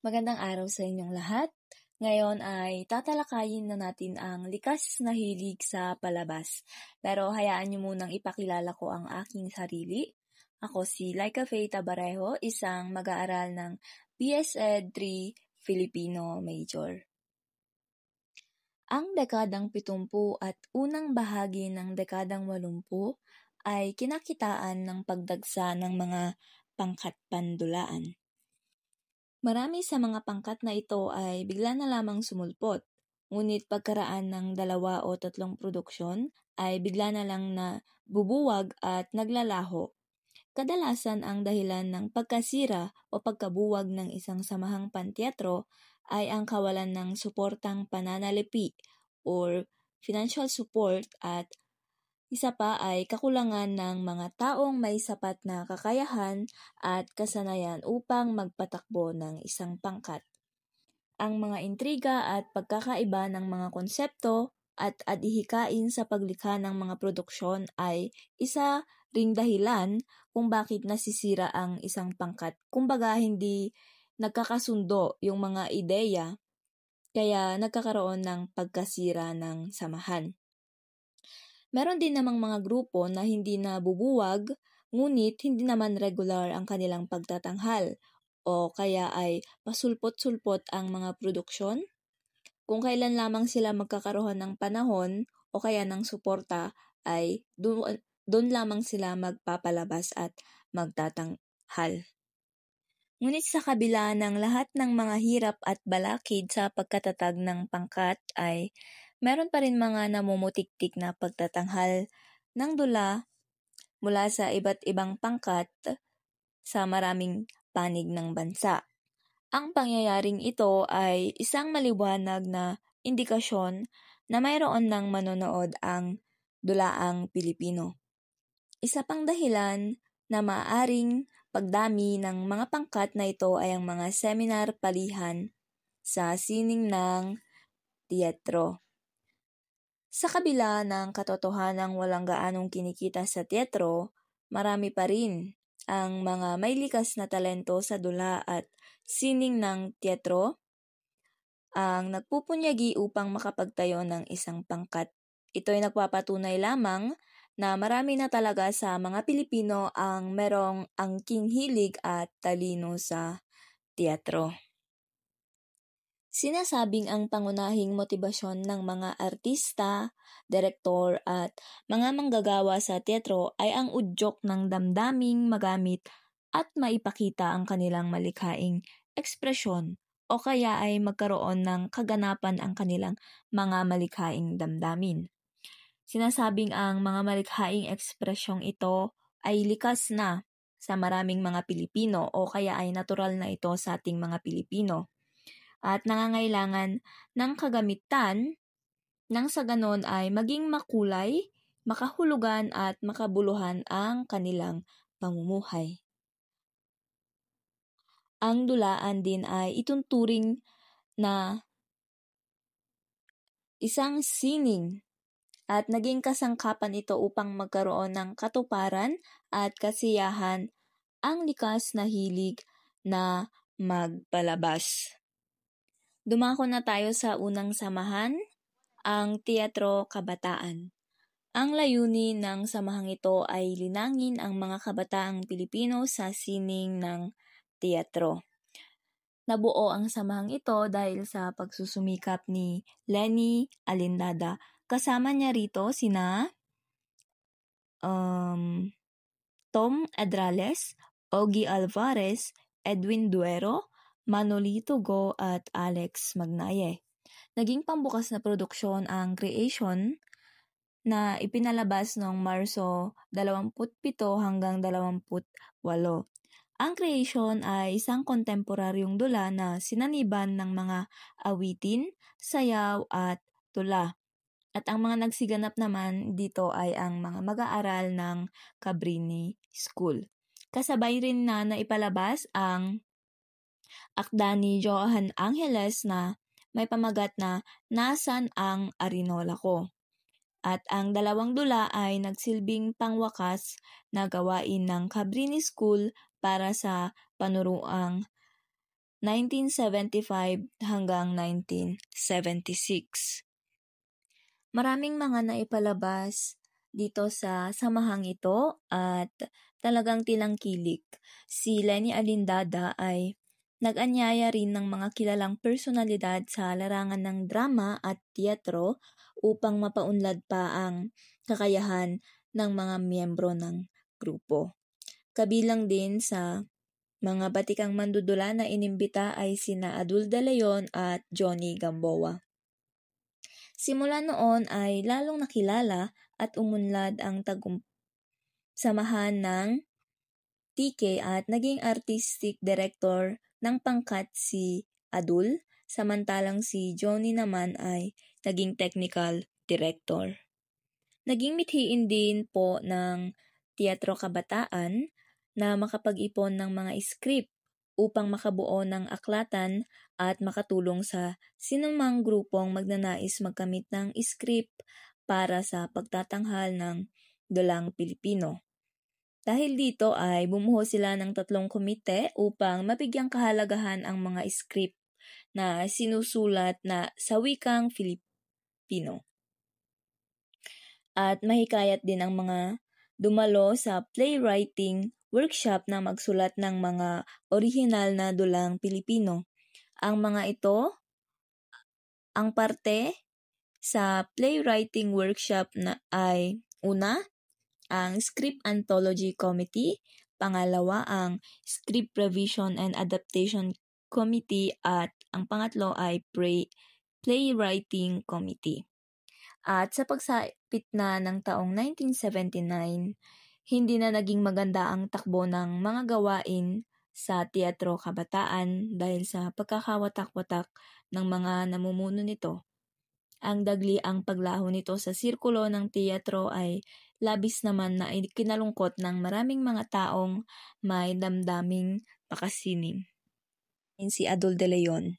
Magandang araw sa inyong lahat. Ngayon ay tatalakayin na natin ang likas na hilig sa palabas. Pero hayaan niyo munang ipakilala ko ang aking sarili. Ako si Laika Faye Tabarejo, isang mag-aaral ng BS Ed 3 Filipino Major. Ang dekadang 70 at unang bahagi ng dekadang 80 ay kinakitaan ng pagdagsa ng mga pangkat pandulaan. Marami sa mga pangkat na ito ay bigla na lamang sumulpot, ngunit pagkaraan ng 2 o 3 produksyon ay bigla na lang na bubuwag at naglalaho. Kadalasan ang dahilan ng pagkasira o pagkabuwag ng isang samahang panteatro ay ang kawalan ng suportang pananalipi or financial support at isa pa ay kakulangan ng mga taong may sapat na kakayahan at kasanayan upang magpatakbo ng isang pangkat. Ang mga intriga at pagkakaiba ng mga konsepto at adihikain sa paglikha ng mga produksyon ay isa ring dahilan kung bakit nasisira ang isang pangkat. Kumbaga hindi nagkakasundo yung mga ideya kaya nagkakaroon ng pagkasira ng samahan. Meron din namang mga grupo na hindi nabubuwag, ngunit hindi naman regular ang kanilang pagtatanghal o kaya ay pasulpot-sulpot ang mga produksyon. Kung kailan lamang sila magkakaroon ng panahon o kaya ng suporta ay doon lamang sila magpapalabas at magtatanghal. Ngunit sa kabila ng lahat ng mga hirap at balakid sa pagkatatag ng pangkat ay meron pa rin mga namumutiktik na pagtatanghal ng dula mula sa iba't ibang pangkat sa maraming panig ng bansa. Ang pangyayaring ito ay isang maliwanag na indikasyon na mayroon ng manonood ang dulaang Pilipino. Isa pang dahilan na maaaring pagdami ng mga pangkat na ito ay ang mga seminar palihan sa sining ng teatro. Sa kabila ng katotohanang walang gaanong kinikita sa teatro, marami pa rin ang mga may likas na talento sa dula at sining ng teatro ang nagpupunyagi upang makapagtayo ng isang pangkat. Ito ay nagpapatunay lamang na marami na talaga sa mga Pilipino ang merong angking hilig at talino sa teatro. Sinasabing ang pangunahing motibasyon ng mga artista, direktor at mga manggagawa sa teatro ay ang udyok ng damdaming magamit at maipakita ang kanilang malikhaing ekspresyon o kaya ay magkaroon ng kaganapan ang kanilang mga malikhaing damdamin. Sinasabing ang mga malikhaing ekspresyong ito ay likas na sa maraming mga Pilipino o kaya ay natural na ito sa ating mga Pilipino at nangangailangan ng kagamitan nang sa ganon ay maging makulay, makahulugan at makabuluhan ang kanilang pamumuhay. Ang dulaan din ay ituturing na isang sining at naging kasangkapan ito upang magkaroon ng katuparan at kasiyahan ang likas na hilig na magpalabas. Dumako na tayo sa unang samahan, ang Teatro Kabataan. Ang layunin ng samahang ito ay linangin ang mga kabataang Pilipino sa sining ng teatro. Nabuo ang samahang ito dahil sa pagsusumikap ni Lenny Alindada. Kasama niya rito sina Tom Adrales, Ogie Alvarez, Edwin Duero, Manolito Go at Alex Magnaye. Naging pambukas na produksyon ang Creation na ipinalabas noong Marso 27 hanggang 28. Ang Creation ay isang kontemporaryong dula na sinaniban ng mga awitin, sayaw at tula. At ang mga nagsiganap naman dito ay ang mga mag-aaral ng Cabrini School. Kasabay rin na naipalabas ang akda ni Johan Angeles na may pamagat na Nasaan ang Arinola Ko? At ang dalawang dula ay nagsilbing pangwakas na gawain ng Cabrini School para sa panuruang 1975 hanggang 1976. Maraming mga naipalabas dito sa samahang ito at talagang tinangkilik. Si Lenny Alindada ay nag-anyaya rin ng mga kilalang personalidad sa larangan ng drama at teatro upang mapaunlad pa ang kakayahan ng mga miyembro ng grupo. Kabilang din sa mga batikang mandudula na inimbita ay sina Adul De Leon at Johnny Gamboa. Simula noon ay lalong nakilala at umunlad ang samahan ng TK at naging artistic director ng pangkat si Adul, samantalang si Johnny naman ay naging technical director. Naging mithiin din po ng Teatro Kabataan na makapag-ipon ng mga script upang makabuo ng aklatan at makatulong sa sinumang grupong magnanais magkamit ng script para sa pagtatanghal ng dulang Pilipino. Dahil dito ay bumuo sila ng 3 komite upang mabigyang kahalagahan ang mga script na sinusulat na sa wikang Filipino. At mahikayat din ang mga dumalo sa playwriting workshop na magsulat ng mga orihinal na dulang Pilipino. Ang mga ito, ang parte sa playwriting workshop na ay una, ang Script Anthology Committee, pangalawa, ang Script Revision and Adaptation Committee, at ang pangatlo ay Playwriting Committee. At sa pagsapit na ng taong 1979, hindi na naging maganda ang takbo ng mga gawain sa Teatro Kabataan dahil sa pagkakawatak-watak ng mga namumuno nito. Ang dagli ang paglaho nito sa sirkulo ng teatro ay labis naman na ikinalungkot ng maraming mga taong may damdaming pakasining. Si Adul De Leon,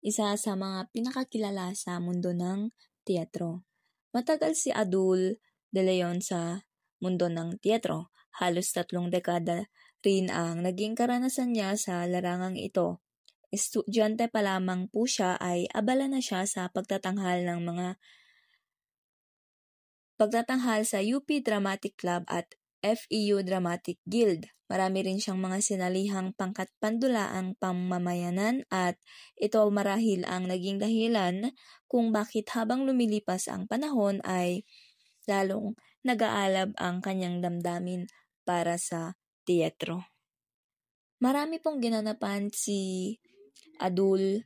isa sa mga pinakakilala sa mundo ng teatro. Matagal si Adul De Leon sa mundo ng teatro. Halos 3 dekada rin ang naging karanasan niya sa larangang ito. Estudyante pa lamang po siya ay abala na siya sa pagtatanghal sa UP Dramatic Club at FEU Dramatic Guild. Marami rin siyang mga sinalihang pangkat pandulaang pamamayanan at ito marahil ang naging dahilan kung bakit habang lumilipas ang panahon ay lalong nag-aalab ang kanyang damdamin para sa teatro. Marami pong ginanapan si Adul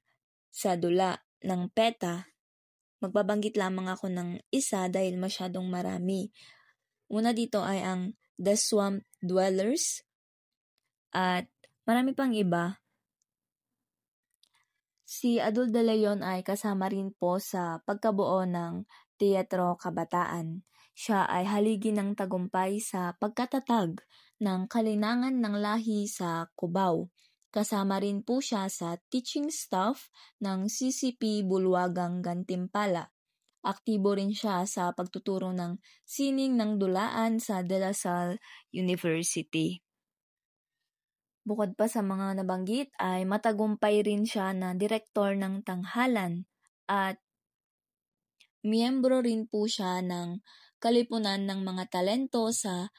sa dula ng PETA. Magbabanggit lamang ako ng isa dahil masyadong marami. Una dito ay ang The Swamp Dwellers at marami pang iba. Si Adul De Leon ay kasama rin po sa pagkabuo ng Teatro Kabataan. Siya ay haligi ng tagumpay sa pagkatatag ng kalinangan ng lahi sa Cubao. Kasama rin po siya sa teaching staff ng CCP Bulwagang Gantimpala. Aktibo rin siya sa pagtuturo ng sining ng dulaan sa De La Salle University. Bukod pa sa mga nabanggit ay matagumpay rin siya na direktor ng tanghalan at miyembro rin po siya ng kalipunan ng mga talento sa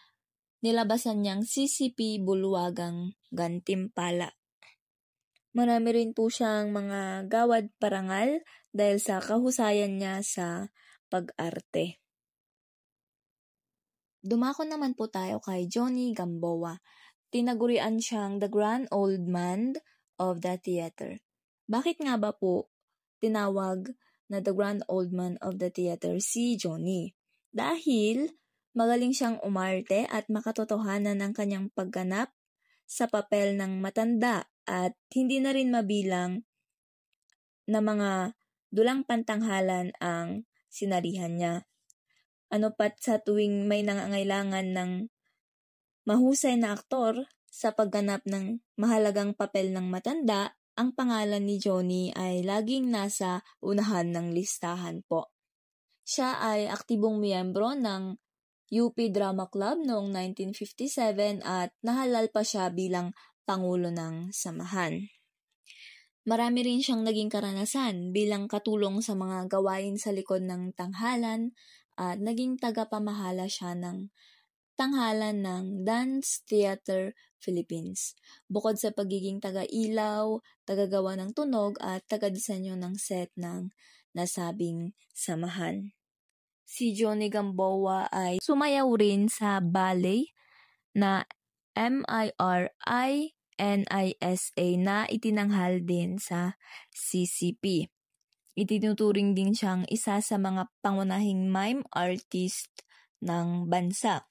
nilabasan niyang CCP Bulwagang Gantimpala. Marami rin po siyang mga gawad parangal dahil sa kahusayan niya sa pag-arte. Dumako naman po tayo kay Johnny Gamboa. Tinagurian siyang the Grand Old Man of the Theater. Bakit nga ba po tinawag na the Grand Old Man of the Theater si Johnny? Dahil magaling siyang umarte at makatotohanan ng kanyang pagganap sa papel ng matanda at hindi na rin mabilang na mga dulang pantanghalan ang sinalihan niya. Ano pat sa tuwing may nangangailangan ng mahusay na aktor sa pagganap ng mahalagang papel ng matanda, ang pangalan ni Johnny ay laging nasa unahan ng listahan po. Siya ay aktibong miyembro ng UP Drama Club noong 1957 at nahalal pa siya bilang pangulo ng samahan. Marami rin siyang naging karanasan bilang katulong sa mga gawain sa likod ng tanghalan at naging tagapamahala siya ng tanghalan ng Dance Theater Philippines. Bukod sa pagiging taga-ilaw, tagagawa ng tunog at taga-disenyo ng set ng nasabing samahan. Si Johnny Gamboa ay sumayaw rin sa ballet na MIRINISA na itinanghal din sa CCP. Itinuturing din siyang isa sa mga pangunahing mime artist ng bansa.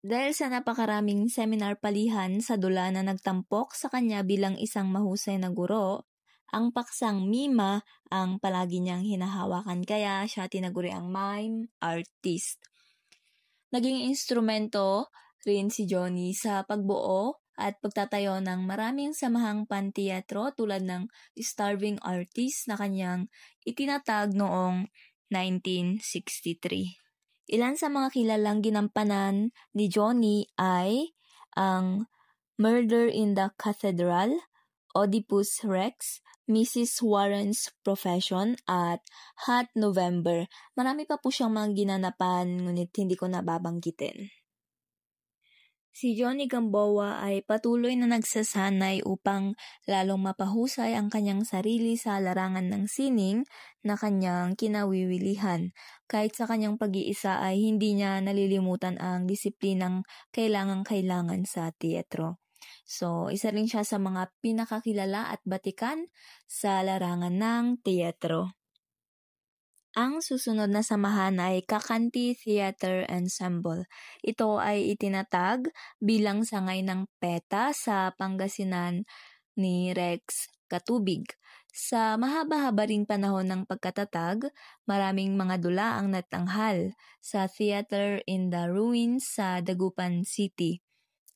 Dahil sa napakaraming seminar palihan sa dula na nagtampok sa kanya bilang isang mahusay na guro, ang paksang mima ang palagi niyang hinahawakan kaya siya tinaguri ang mime artist. Naging instrumento rin si Johnny sa pagbuo at pagtatayo ng maraming samahang panteatro tulad ng Starving Artist na kanyang itinatag noong 1963. Ilan sa mga kilalang ginampanan ni Johnny ay ang Murder in the Cathedral, Oedipus Rex, Mrs. Warren's Profession at Hot November. Marami pa po siyang mga ginanapan ngunit hindi ko nababanggitin. Si Johnny Gamboa ay patuloy na nagsasanay upang lalong mapahusay ang kanyang sarili sa larangan ng sining na kanyang kinawiwilihan. Kahit sa kanyang pag-iisa ay hindi niya nalilimutan ang disiplinang kailangan sa teatro. So, isa rin siya sa mga pinakakilala at batikan sa larangan ng teatro. Ang susunod na samahan ay Kakanti Theater Ensemble. Ito ay itinatag bilang sangay ng PETA sa Pangasinan ni Rex Katubig. Sa mahaba-haba ring panahon ng pagkatatag, maraming mga dula ang natanghal sa Theater in the Ruins sa Dagupan City.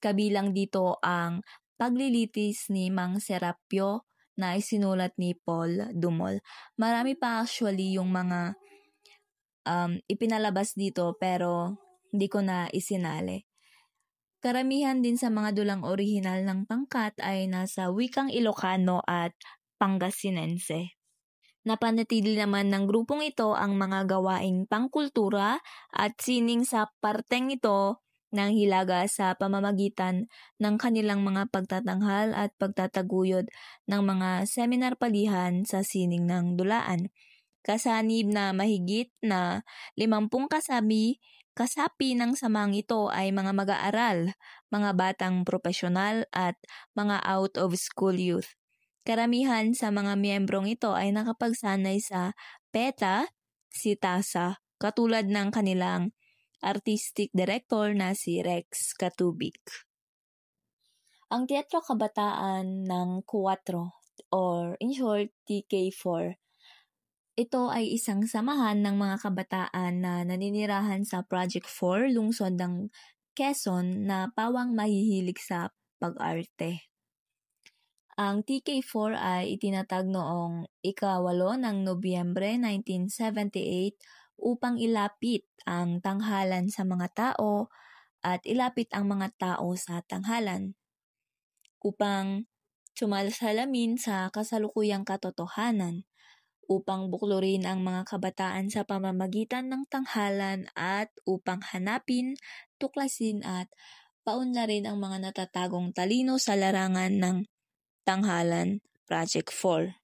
Kabilang dito ang Paglilitis ni Mang Serapio na isinulat ni Paul Dumol. Marami pa actually yung mga ipinalabas dito pero hindi ko na isinali. Karamihan din sa mga dulang orihinal ng pangkat ay nasa wikang Ilocano at Pangasinense. Napanatili naman ng grupong ito ang mga gawaing pangkultura at sining sa parteng ito ng Hilaga sa pamamagitan ng kanilang mga pagtatanghal at pagtataguyod ng mga seminar palihan sa sining ng dulaan. Kasanib na mahigit na 50 kasapi ng samang ito ay mga mag-aaral, mga batang profesional at mga out-of-school youth. Karamihan sa mga miyembrong ito ay nakapagsanay sa PETA, si TASA, katulad ng kanilang artistic director na si Rex Katubig. Ang Teatro Kabataan ng 4 or in short TK4. Ito ay isang samahan ng mga kabataan na naninirahan sa Project 4, lungsod ng Quezon na pawang mahihilig sa pag-arte. Ang TK4 ay itinatag noong 8 ng Nobyembre 1978 upang ilapit ang tanghalan sa mga tao at ilapit ang mga tao sa tanghalan upang sumasalamin sa kasalukuyang katotohanan, upang buklurin ang mga kabataan sa pamamagitan ng tanghalan at upang hanapin, tuklasin at paunlarin ang mga natatagong talino sa larangan ng tanghalan, Project 4.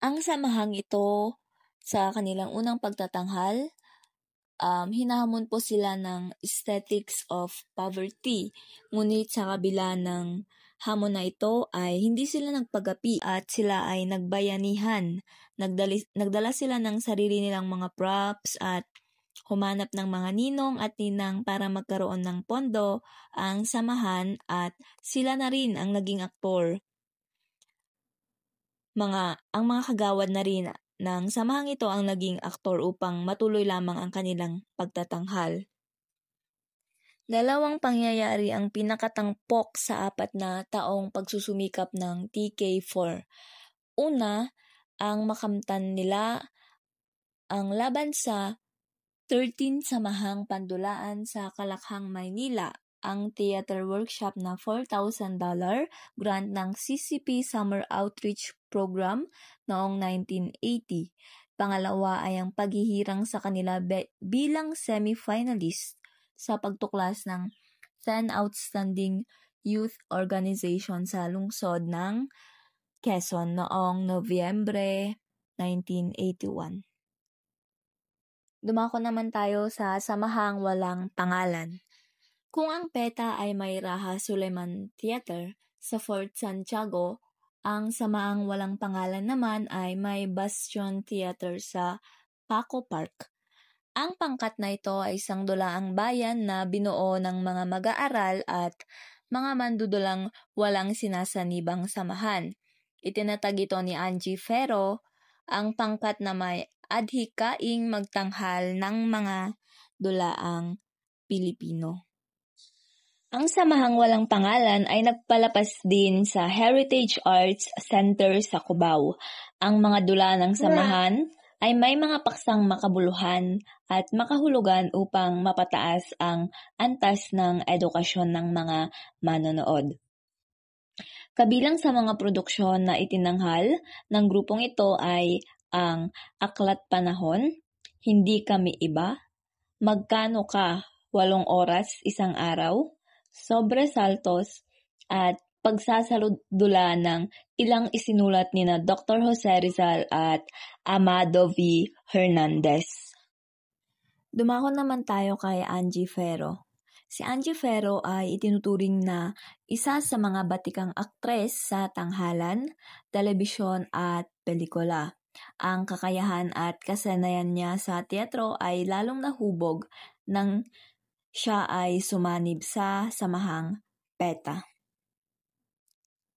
Ang samahang ito sa kanilang unang pagtatanghal, hinahamon po sila ng aesthetics of poverty. Ngunit sa kabila ng hamon na ito ay hindi sila nagpagapi at sila ay nagbayanihan. Nagdala sila ng sarili nilang mga props at humanap ng mga ninong at ninang para magkaroon ng pondo ang samahan at sila na rin ang naging aktor. Ang mga kagawad na rin ng samahang ito ang naging aktor upang matuloy lamang ang kanilang pagtatanghal. 2 pangyayari ang pinakatampok sa 4 na taong pagsusumikap ng TK4. Una, ang makamtan nila ang laban sa 13 samahang pandulaan sa Kalakhang, Maynila ang theater workshop na $4,000 grant ng CCP Summer Outreach Program noong 1980. Pangalawa ay ang paghihirang sa kanila bilang semi-finalist sa pagtuklas ng 10 Outstanding Youth Organization sa lungsod ng Quezon noong Nobyembre 1981. Dumako naman tayo sa Samahang Walang Pangalan. Kung ang PETA ay may Raha Suleiman Theater sa Fort Santiago, ang Samahang Walang Pangalan naman ay may Bastion Theater sa Paco Park. Ang pangkat na ito ay isang dulaang bayan na binuo ng mga mag-aaral at mga mandudulang walang sinasanibang samahan. Itinatag ito ni Angie Ferro, ang pangkat na may adhikaing magtanghal ng mga dulaang Pilipino. Ang Samahang Walang Pangalan ay nagpalapas din sa Heritage Arts Center sa Cubao. Ang mga dula ng samahan ay may mga paksang makabuluhan at makahulugan upang mapataas ang antas ng edukasyon ng mga manonood. Kabilang sa mga produksyon na itinanghal ng grupong ito ay ang Aklat Panahon, Hindi Kami Iba, Magkano Ka, 8 Oras, Isang Araw, Sobresaltos, at pagsasaludula ng ilang isinulat ni na Dr. Jose Rizal at Amado V. Hernandez. Dumako naman tayo kay Angie Ferro. Si Angie Ferro ay itinuturing na isa sa mga batikang aktres sa tanghalan, telebisyon at pelikula. Ang kakayahan at kasanayan niya sa teatro ay lalong nahubog nang siya ay sumanib sa Samahang PETA.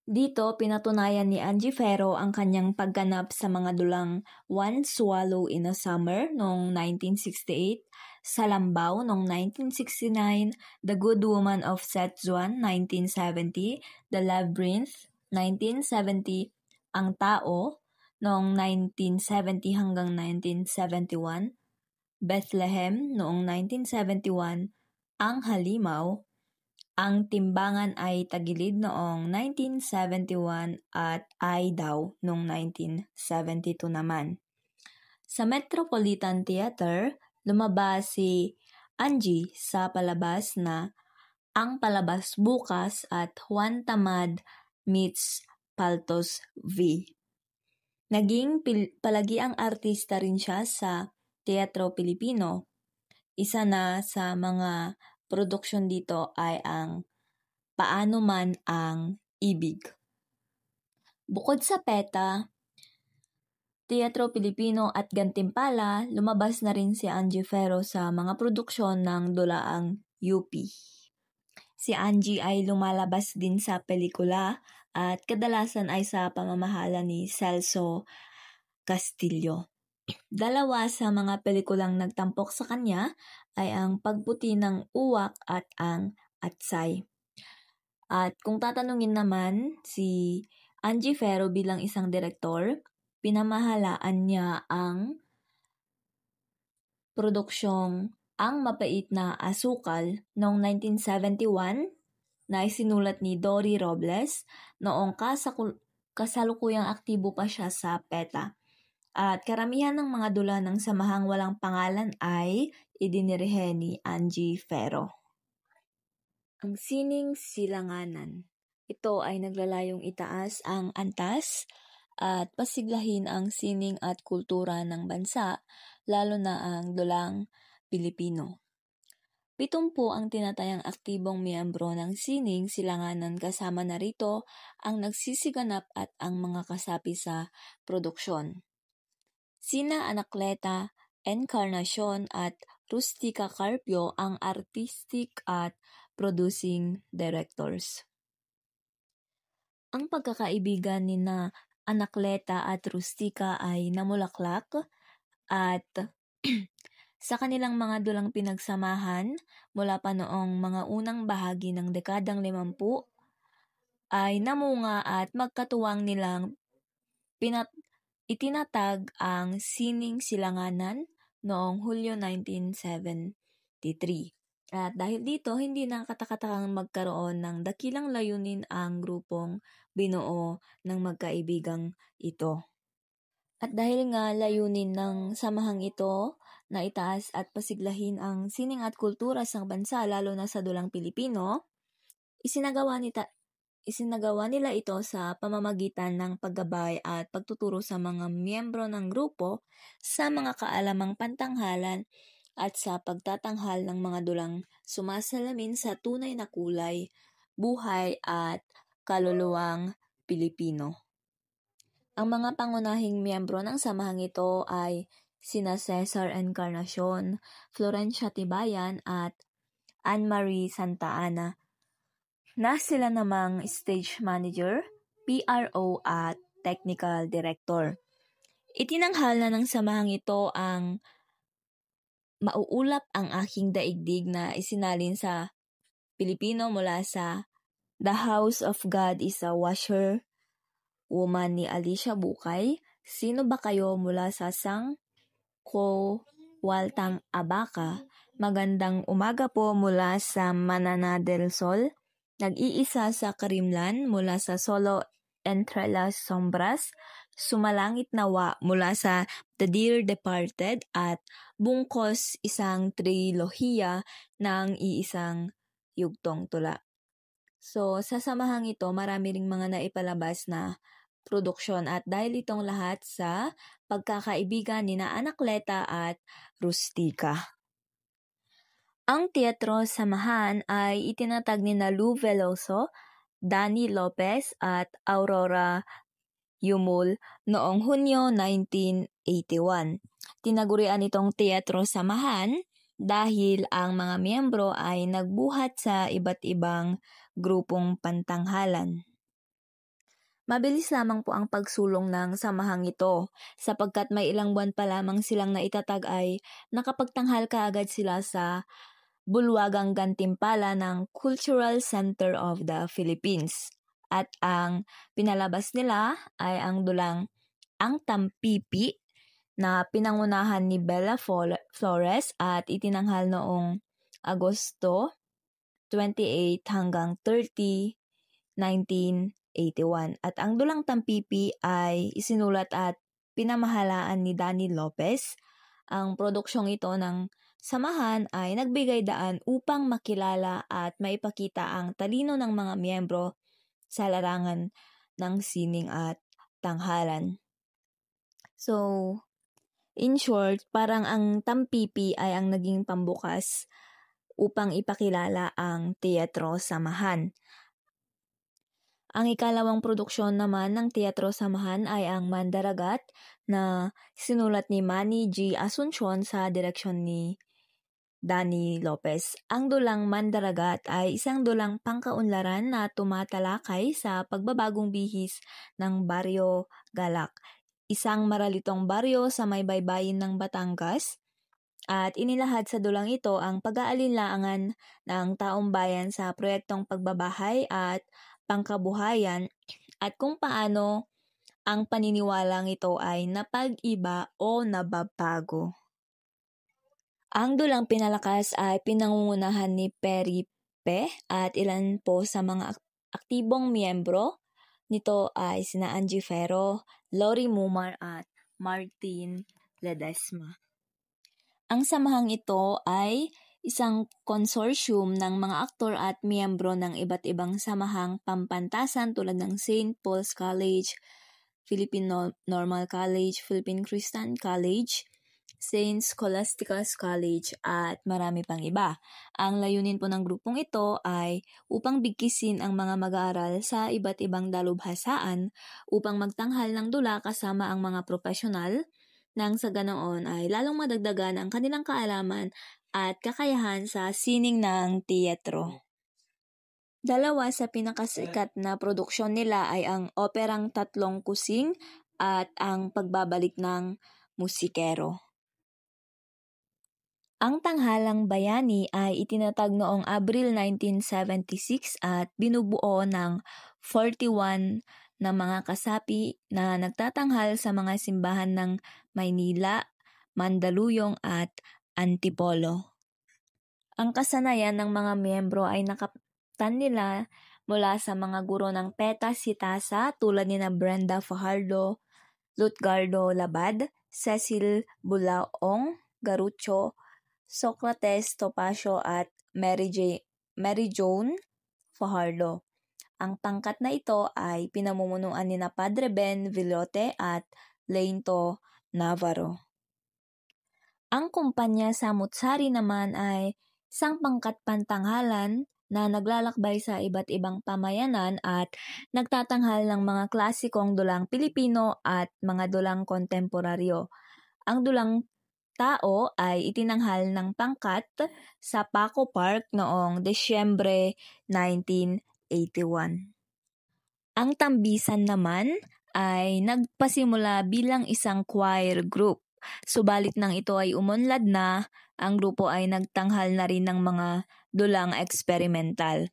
Dito, pinatunayan ni Angie Ferro ang kanyang pagganap sa mga dulang One Swallow in a Summer noong 1968, Salambao noong 1969, The Good Woman of Setzuan 1970, The Labyrinth 1970, Ang Tao noong 1970 hanggang 1971, Bethlehem noong 1971, Ang Halimaw, Ang Timbangan ay Tagilid noong 1971 at Ay Daw noong 1972 naman. Sa Metropolitan Theater, lumabas si Angie sa palabas na Ang Palabas Bukas at Juan Tamad meets Paltos V. Naging palagiang artista rin siya sa Teatro Pilipino. Isa na sa mga produksyon dito ay ang Paano Man ang Ibig. Bukod sa PETA, Teatro Pilipino at Gantimpala, lumabas na rin si Angie Ferro sa mga produksyon ng dulaang UP. Si Angie ay lumalabas din sa pelikula at kadalasan ay sa pamamahala ni Celso Castillo. Dalawa sa mga pelikulang nagtampok sa kanya ay ang Pagputi ng Uwak at ang Atsay. At kung tatanungin naman si Angie Ferro bilang isang direktor, pinamahalaan niya ang produksyong Ang Mapait na Asukal noong 1971 na isinulat ni Dory Robles noong kasalukuyang aktibo pa siya sa PETA. At karamihan ng mga dula ng Samahang Walang Pangalan ay idinirhe ni Angie Ferro. Ang Sining Silanganan. Ito ay naglalayong itaas ang antas at pasiglahin ang sining at kultura ng bansa, lalo na ang dulang Pilipino. 70 ang tinatayang aktibong miyembro ng Sining Silanganan, kasama na rito ang nagsisiganap at ang mga kasapi sa produksyon. Sina Anakleta, Encarnacion at Rustica Carpio ang artistic at producing directors. Ang pagkakaibigan ni na Anakleta at Rustica ay namulaklak at sa kanilang mga dulang pinagsamahan mula pa noong mga unang bahagi ng dekadang 50 ay namunga at magkatuwang nilang itinatag ang Sining Silanganan noong Hulyo 1973. At dahil dito, hindi na katakatakang magkaroon ng dakilang layunin ang grupong binuo ng magkaibigang ito. At dahil nga layunin ng samahang ito na itaas at pasiglahin ang sining at kultura sa bansa lalo na sa dulang Pilipino, isinagawa nila ito sa pamamagitan ng paggabay at pagtuturo sa mga miyembro ng grupo sa mga kaalamang pantanghalan at sa pagtatanghal ng mga dulang sumasalamin sa tunay na kulay, buhay at kaluluwang Pilipino. Ang mga pangunahing miyembro ng samahang ito ay sina Cesar Encarnacion, Florencia Tibayan at Anne-Marie Santa Ana, na sila namang stage manager, PRO at technical director. Itinanghal na ng samahang ito ang mauulap ang aking daigdig na isinalin sa Pilipino mula sa The House of God is a Washer Woman ni Alicia Bukay. Sino ba kayo mula sa Waltang Abaca? Magandang umaga po mula sa Manana del Sol. Nag-iisa sa Karimlan mula sa Solo Entre las Sombras. Sumalangit nawa mula sa The Dear Departed at Bungkos, isang trilohiya ng iisang yugtong tula. So, sa samahang ito, marami ring mga naipalabas na produksyon at dahil itong lahat sa pagkakaibigan ni na Anakleta at Rustica. Ang Teatro Samahan ay itinatag ni na Lou Veloso, Danny Lopez at Aurora Yumul noong Hunyo 1981. Tinagurian itong Teatro Samahan dahil ang mga miyembro ay nagbuhat sa iba't ibang grupong pantanghalan. Mabilis lamang po ang pagsulong ng samahang ito sapagkat may ilang buwan pa lamang silang naitatag ay nakapagtanghal kaagad sila sa bulwagang gantimpala ng Cultural Center of the Philippines. At ang pinalabas nila ay ang dulang Ang Tampipi na pinangunahan ni Bella Flores at itinanghal noong Agosto 28 hanggang 30, 1981. At ang dulang Tampipi ay isinulat at pinamahalaan ni Danny Lopez. Ang produksyong ito ng samahan ay nagbigay daan upang makilala at maipakita ang talino ng mga miyembro sa larangan ng sining at tanghalan. So, in short, parang ang Tampipi ay ang naging pambukas upang ipakilala ang Teatro Samahan. Ang ikalawang produksyon naman ng Teatro Samahan ay ang Mandaragat na sinulat ni Manny G. Asuncion sa direksyon ni Danny Lopez. Ang dulang Mandaragat ay isang dulang pangkaunlaran na tumatalakay sa pagbabagong bihis ng Baryo Galak, isang maralitong baryo sa may baybayin ng Batangas, at inilahad sa dulang ito ang pag-aalinlangan ng taong bayan sa proyektong pagbabahay at pangkabuhayan at kung paano ang paniniwalang ito ay napag-iba o nababago. Ang dulang pinalakas ay pinangungunahan ni Peripe at ilan po sa mga aktibong miyembro nito ay sina Angie Ferro, Lori Mumar at Martin Ledesma. Ang samahang ito ay isang consortium ng mga aktor at miyembro ng iba't ibang samahang pampantasan tulad ng St. Paul's College, Philippine Normal College, Philippine Christian College, St. Scholastica's College at marami pang iba. Ang layunin po ng grupong ito ay upang bigkisin ang mga mag-aaral sa iba't ibang dalubhasaan upang magtanghal ng dula kasama ang mga profesional nang sa ganoon ay lalong madagdagan ang kanilang kaalaman at kakayahan sa sining ng teatro. Dalawa sa pinakasikat na produksyon nila ay ang operang Tatlong Kusing at ang Pagbabalik ng Musikero. Ang Tanghalang Bayani ay itinatag noong Abril 1976 at binubuo ng 41 na mga kasapi na nagtatanghal sa mga simbahan ng Maynila, Mandaluyong at Antipolo. Ang kasanayan ng mga miyembro ay nakaptan nila mula sa mga guro ng PETA Sitasa tulad ni na Brenda Fajardo, Lutgardo Labad, Cecil Bulaong, Garucho, Socrates Topacio at Mary Joan Fajardo. Ang pangkat na ito ay pinamumunuan ni na Padre Ben Villote at Leinto Navarro. Ang kumpanya sa Mutsari naman ay isang pangkat pantanghalan na naglalakbay sa iba't ibang pamayanan at nagtatanghal ng mga klasikong dulang Pilipino at mga dulang kontemporaryo. Ang dulang tao ay itinanghal ng pangkat sa Paco Park noong Desyembre 1981. Ang tambisan naman ay nagpasimula bilang isang choir group. Subalit nang ito ay umunlad na, ang grupo ay nagtanghal na rin ng mga dulang experimental.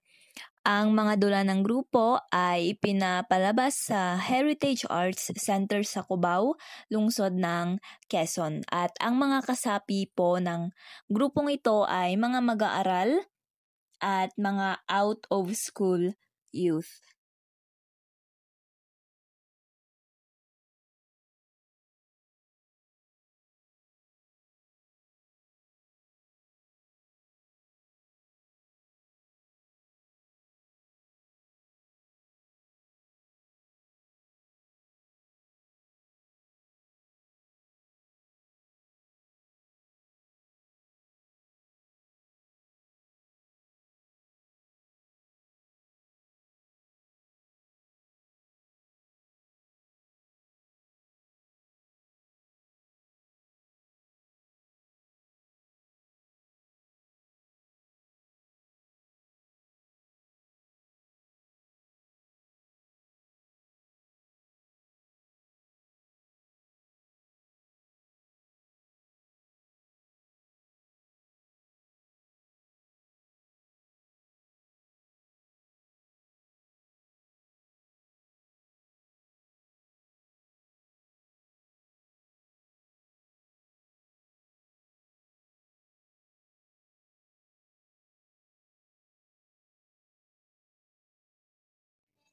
Ang mga dula ng grupo ay ipinapalabas sa Heritage Arts Center sa Cubao, lungsod ng Quezon. At ang mga kasapi po ng grupong ito ay mga mag-aaral at mga out-of-school youth.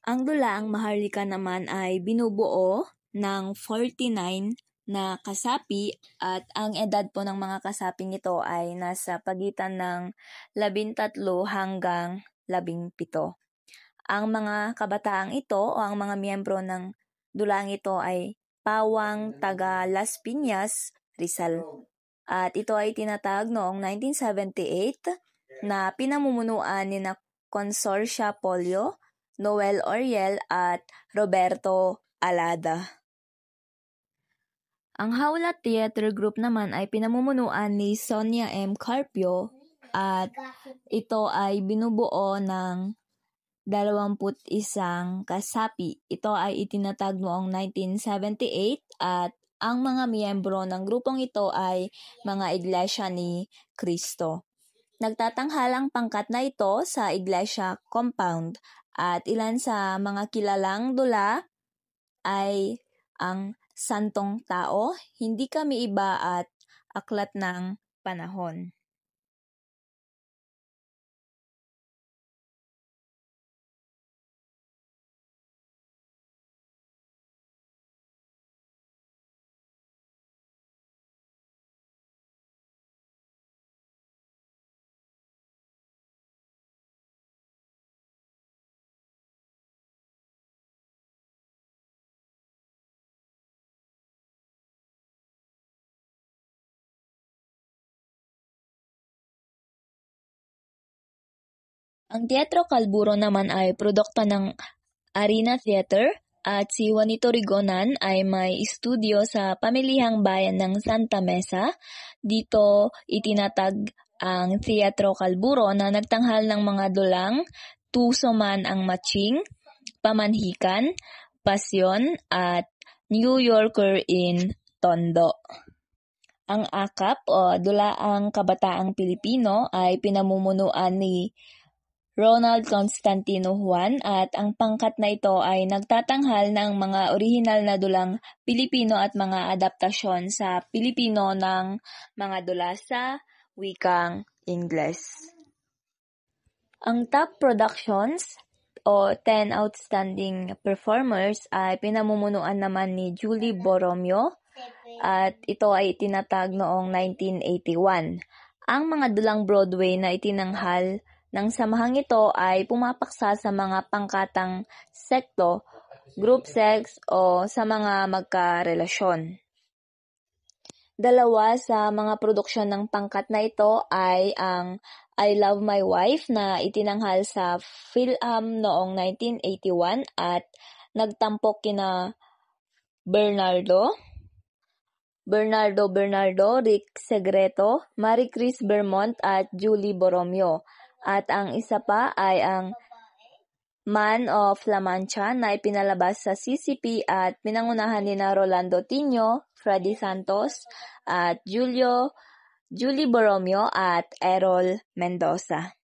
Ang dulaang Maharlika naman ay binubuo ng 49 na kasapi at ang edad po ng mga kasaping ito ay nasa pagitan ng 13 hanggang 17. Ang mga kabataang ito o ang mga miyembro ng dulaang ito ay pawang taga Las Piñas, Rizal. At ito ay tinatag noong 1978 na pinamumunuan ni na Consorcia Polio, Noel Oriel at Roberto Alada. Ang Hawla Theater Group naman ay pinamumunuan ni Sonia M. Carpio at ito ay binubuo ng 21 kasapi. Ito ay itinatag noong 1978 at ang mga miyembro ng grupong ito ay mga Iglesia ni Cristo. Nagtatanghal ang pangkat na ito sa Iglesia Compound at ilan sa mga kilalang dula ay ang Santong Tao, Hindi Kami Iba at Aklat ng Panahon. Ang Teatro Kalburo naman ay produkto ng Arena Theater at si Juanito Rigonan ay may estudyo sa Pamilihang Bayan ng Santa Mesa. Dito itinatag ang Teatro Kalburo na nagtanghal ng mga dulang Tuso Man ang Matching, Pamanhikan, Pasyon at New Yorker in Tondo. Ang AKAP o Dulaang Kabataang Pilipino ay pinamumunuan ni Ronald Constantino Juan at ang pangkat na ito ay nagtatanghal ng mga orihinal na dulang Pilipino at mga adaptasyon sa Pilipino ng mga dula sa wikang Ingles. Ang top productions o 10 outstanding performers ay pinamumunuan naman ni Julie Borromeo at ito ay itinatag noong 1981. Ang mga dulang Broadway na itinanghal ng samahang ito ay pumapaksa sa mga pangkatang sekto, group sex o sa mga magkarelasyon. Dalawa sa mga produksyon ng pangkat na ito ay ang I Love My Wife na itinanghal sa PhilAm noong 1981 at nagtampok kina Bernardo, Rick Segreto, Marie Chris Bermont at Julie Borromeo. At ang isa pa ay ang Man of La Mancha na ipinalabas sa CCP at pinangunahan ni Rolando Tino, Freddy Santos at Julie Borromeo at Errol Mendoza.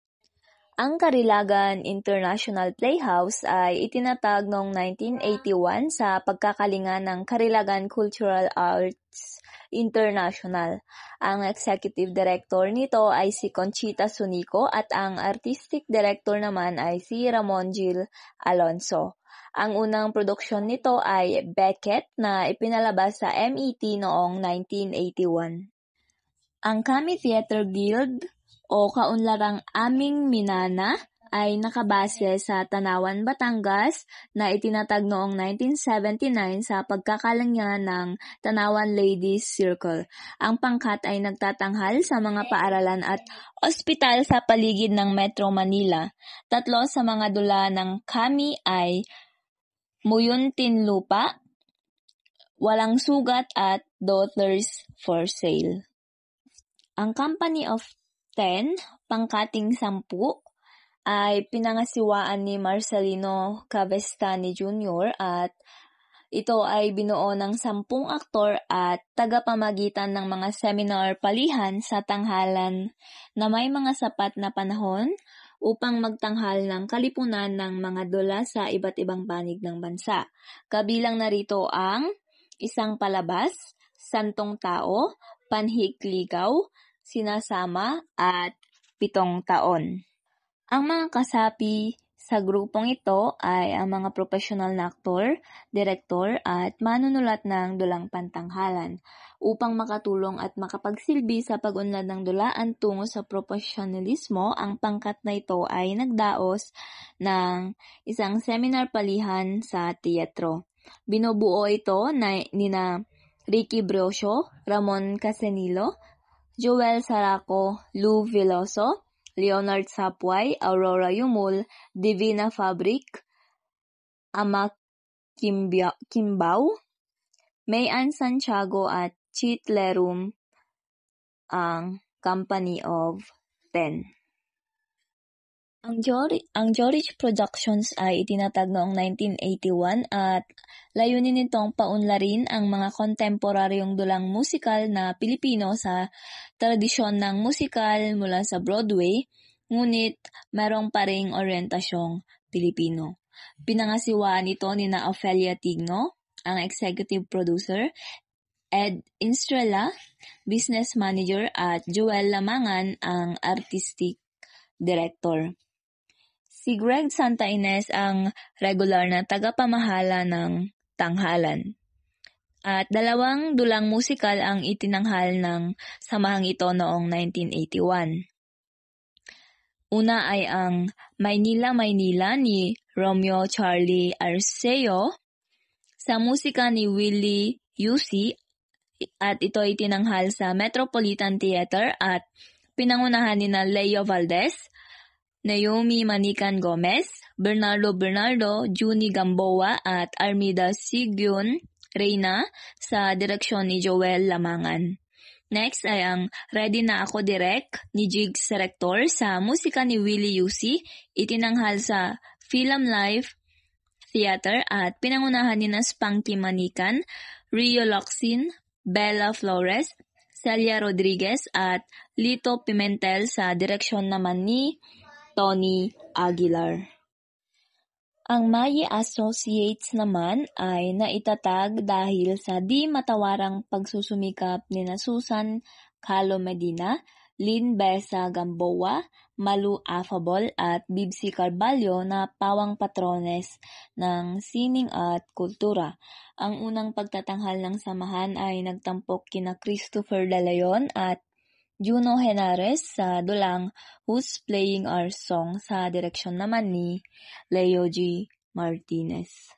Ang Karilagan International Playhouse ay itinatag noong 1981 sa pagkakalinga ng Karilagan Cultural Arts International. Ang executive director nito ay si Conchita Sunico at ang artistic director naman ay si Ramon Gil Alonso. Ang unang produksyon nito ay Beckett na ipinalabas sa MET noong 1981. Ang Kami Theater Guild o kaunlarang Aming Minana ay nakabase sa Tanawan, Batangas na itinatag noong 1979 sa pagkakalinga ng Tanawan Ladies Circle. Ang pangkat ay nagtatanghal sa mga paaralan at ospital sa paligid ng Metro Manila. 3 sa mga dula ng Kami ay Muyuntinlupa, Walang Sugat at Daughters for Sale. Ang Company of 10, pangkating 10, ay pinangasiwaan ni Marcelino Cavestani Jr. at ito ay binuo ng 10 aktor at tagapamagitan ng mga seminar palihan sa tanghalan na may mga sapat na panahon upang magtanghal ng kalipunan ng mga dula sa iba't ibang panig ng bansa. Kabilang narito ang Isang Palabas, Santong Tao, Panhikligaw, Sinasama at 7 taon. Ang mga kasapi sa grupong ito ay ang mga profesional na aktor, direktor at manunulat ng dulang pantanghalan. Upang makatulong at makapagsilbi sa pag-unlad ng dulaan tungo sa profesionalismo, ang pangkat na ito ay nagdaos ng isang seminar palihan sa teatro. Binubuo ito nina Ricky Brioso, Ramon Casenilo, Joel Saraco, Lou Veloso, Leonard Sapway, Aurora Yumul, Divina Fabric, Ama Kimbao, Mayan Santiago at Chit Lerum ang Company of 10. Ang Jorich Productions ay itinatag noong 1981 at layunin nitong paunlarin ang mga kontemporaryong dulang musikal na Pilipino sa tradisyon ng musikal mula sa Broadway, ngunit mayroong pa ring orientasyong Pilipino. Pinangasiwaan ito ni na Ofelia Tigno, ang executive producer, Ed Instrella, business manager at Joel Lamangan, ang artistic director. Si Greg Santa Ines ang regular na tagapamahala ng tanghalan. At 2 dulang musikal ang itinanghal ng samahang ito noong 1981. Una ay ang Maynila, Maynila ni Romeo Charlie Arceo sa musika ni Willie Yusi at ito ay tinanghal sa Metropolitan Theater at pinangunahan ni na Leo Valdez, Naomi Manican Gomez, Bernardo, Juni Gamboa at Armida Sigyun Reyna sa direksyon ni Joel Lamangan. Next ay ang Ready Na Ako Direct ni Jigs Rector sa musika ni Willie Yusi, itinanghal sa Film Live Theater at pinangunahan ni na Spanky Manican, Rio Locsin, Bella Flores, Celia Rodriguez at Lito Pimentel sa direksyon naman ni Tony Aguilar. Ang Maye Associates naman ay naitatag dahil sa di matawarang pagsusumikap ni na Susan Calo Medina, Lynn Besa Gamboa, Malu Affable at Bibsi Carballo na pawang patrones ng sining at kultura. Ang unang pagtatanghal ng samahan ay nagtampok kina Christopher De Leon at Juno Henares sa dulang Who's Playing Our Song sa direksyon naman ni Leo G. Martinez.